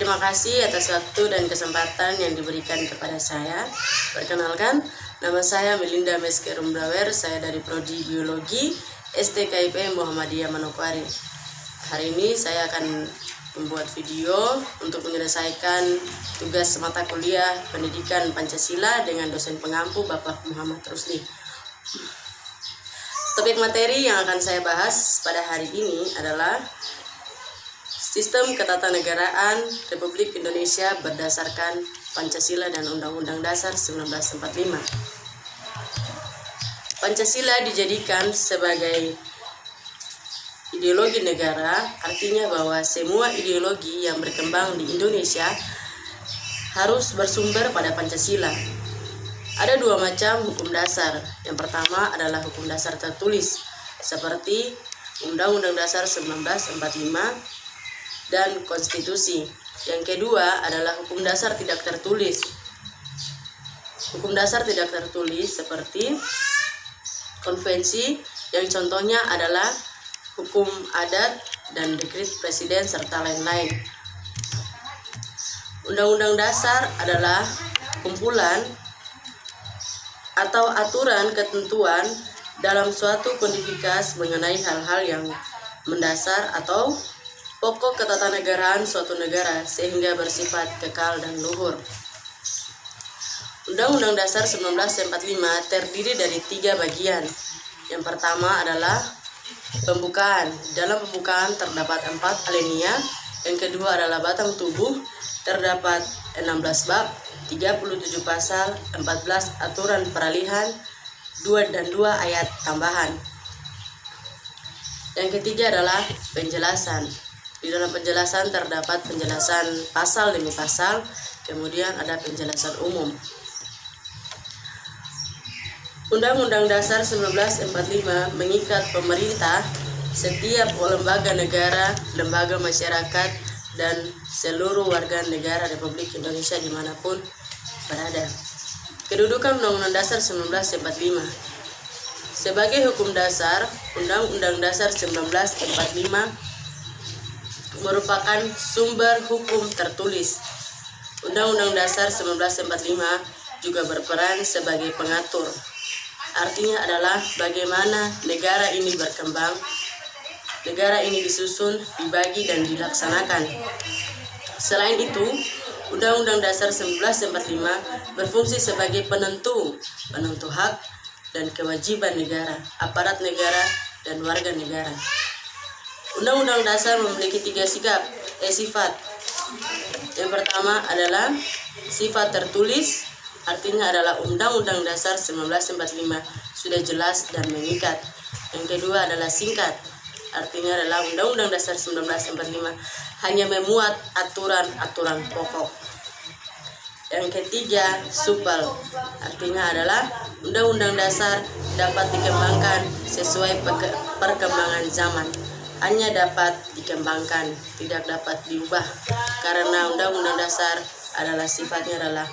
Terima kasih atas waktu dan kesempatan yang diberikan kepada saya. Perkenalkan, nama saya Melinda Meske Rumbrawer, saya dari Prodi Biologi STKIP Muhammadiyah Manokwari. Hari ini saya akan membuat video untuk menyelesaikan tugas mata kuliah Pendidikan Pancasila dengan dosen pengampu Bapak Muhammad Rusli. Topik materi yang akan saya bahas pada hari ini adalah Sistem Ketatanegaraan Republik Indonesia berdasarkan Pancasila dan Undang-Undang Dasar 1945. Pancasila dijadikan sebagai ideologi negara, artinya bahwa semua ideologi yang berkembang di Indonesia harus bersumber pada Pancasila. Ada dua macam hukum dasar. Yang pertama adalah hukum dasar tertulis, seperti Undang-Undang Dasar 1945 dan konstitusi. Yang kedua adalah hukum dasar tidak tertulis. Hukum dasar tidak tertulis seperti konvensi, yang contohnya adalah hukum adat dan dekret presiden serta lain-lain. Undang-undang dasar adalah kumpulan atau aturan ketentuan dalam suatu kodifikasi mengenai hal-hal yang mendasar atau pokok ketatanegaraan suatu negara sehingga bersifat kekal dan luhur. Undang-Undang Dasar 1945 terdiri dari 3 bagian. Yang pertama adalah pembukaan. Dalam pembukaan terdapat 4 alinea. Yang kedua adalah batang tubuh, terdapat 16 bab, 37 pasal, 14 aturan peralihan, 2 ayat tambahan. Yang ketiga adalah penjelasan. Di dalam penjelasan terdapat penjelasan pasal demi pasal, kemudian ada penjelasan umum. Undang-Undang Dasar 1945 mengikat pemerintah, setiap lembaga negara, lembaga masyarakat, dan seluruh warga negara Republik Indonesia dimanapun berada. Kedudukan Undang-Undang Dasar 1945. Sebagai hukum dasar, Undang-Undang Dasar 1945 merupakan sumber hukum tertulis. Undang-Undang Dasar 1945 juga berperan sebagai pengatur. Artinya adalah bagaimana negara ini berkembang, negara ini disusun, dibagi, dan dilaksanakan. Selain itu, Undang-Undang Dasar 1945 berfungsi sebagai penentu hak dan kewajiban negara, aparat negara, dan warga negara. Undang-Undang Dasar memiliki 3 sifat. Yang pertama adalah sifat tertulis, artinya adalah Undang-Undang Dasar 1945 sudah jelas dan mengikat. Yang kedua adalah singkat, artinya adalah Undang-Undang Dasar 1945 hanya memuat aturan-aturan pokok. Yang ketiga, supel, artinya adalah Undang-Undang Dasar dapat dikembangkan sesuai perkembangan zaman. Hanya dapat dikembangkan, tidak dapat diubah, karena Undang-Undang Dasar adalah sifatnya adalah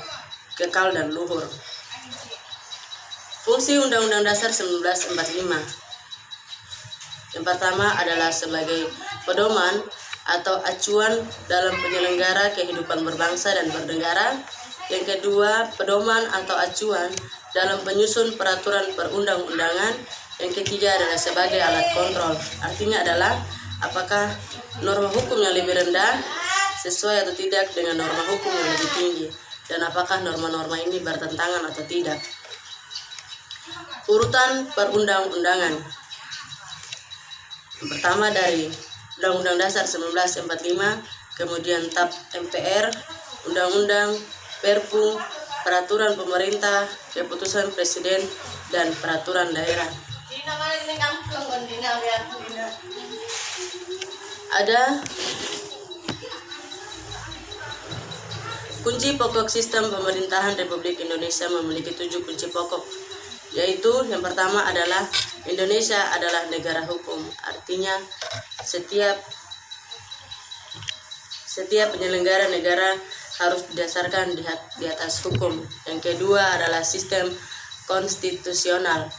kekal dan luhur. Fungsi Undang-Undang Dasar 1945. Yang pertama adalah sebagai pedoman atau acuan dalam penyelenggara kehidupan berbangsa dan bernegara. Yang kedua, pedoman atau acuan dalam penyusun peraturan perundang-undangan. Yang ketiga adalah sebagai alat kontrol. Artinya adalah apakah norma hukum yang lebih rendah sesuai atau tidak dengan norma hukum yang lebih tinggi, dan apakah norma-norma ini bertentangan atau tidak. Urutan perundang-undangan. Yang pertama dari Undang-Undang Dasar 1945, kemudian TAP MPR, Undang-Undang, Perpu, Peraturan Pemerintah, Keputusan Presiden, dan Peraturan Daerah. Ada kunci pokok sistem pemerintahan Republik Indonesia memiliki 7 kunci pokok, yaitu yang pertama adalah Indonesia adalah negara hukum, artinya setiap penyelenggara negara harus didasarkan di atas hukum. Yang kedua adalah sistem konstitusional.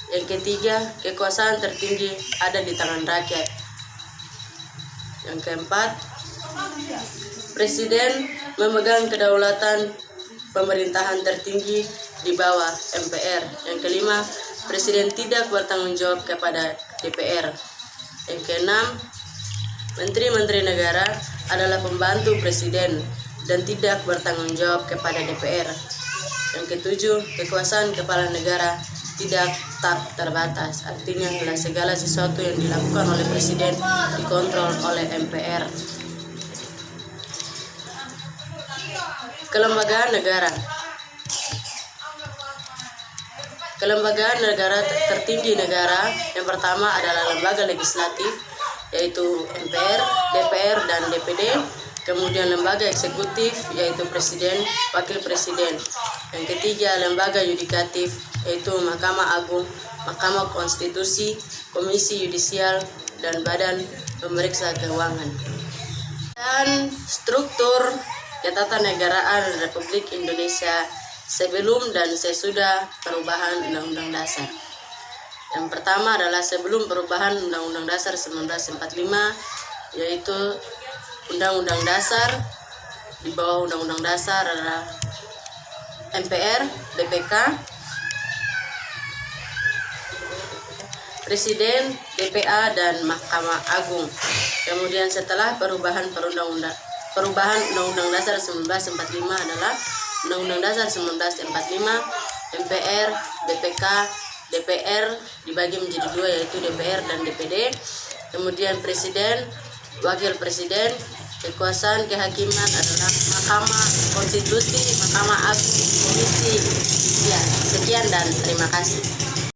Yang ketiga, kekuasaan tertinggi ada di tangan rakyat. Yang keempat, Presiden memegang kedaulatan pemerintahan tertinggi di bawah MPR. Yang kelima, Presiden tidak bertanggung jawab kepada DPR. Yang keenam, Menteri-menteri negara adalah pembantu Presiden dan tidak bertanggung jawab kepada DPR. Yang ketujuh, kekuasaan kepala negara tidak tak terbatas, artinya segala sesuatu yang dilakukan oleh Presiden dikontrol oleh MPR. Kelembagaan negara. Kelembagaan negara tertinggi negara yang pertama adalah lembaga legislatif, yaitu MPR, DPR, dan DPD. Kemudian lembaga eksekutif, yaitu Presiden, Wakil Presiden. Yang ketiga, lembaga yudikatif, yaitu Mahkamah Agung, Mahkamah Konstitusi, Komisi Yudisial, dan Badan Pemeriksa Keuangan. Dan struktur ketatanegaraan Republik Indonesia sebelum dan sesudah perubahan Undang-Undang Dasar. Yang pertama adalah sebelum perubahan Undang-Undang Dasar 1945, yaitu Undang-Undang Dasar. Di bawah Undang-Undang Dasar adalah MPR, BPK, Presiden, DPA, dan Mahkamah Agung. Kemudian setelah perubahan Undang-Undang Dasar 1945 adalah Undang-Undang Dasar 1945, MPR, BPK, DPR dibagi menjadi dua, yaitu DPR dan DPD. Kemudian Presiden, Wakil Presiden, kekuasaan kehakiman adalah Mahkamah Konstitusi, Mahkamah Agung, Komisi. Ya, sekian dan terima kasih.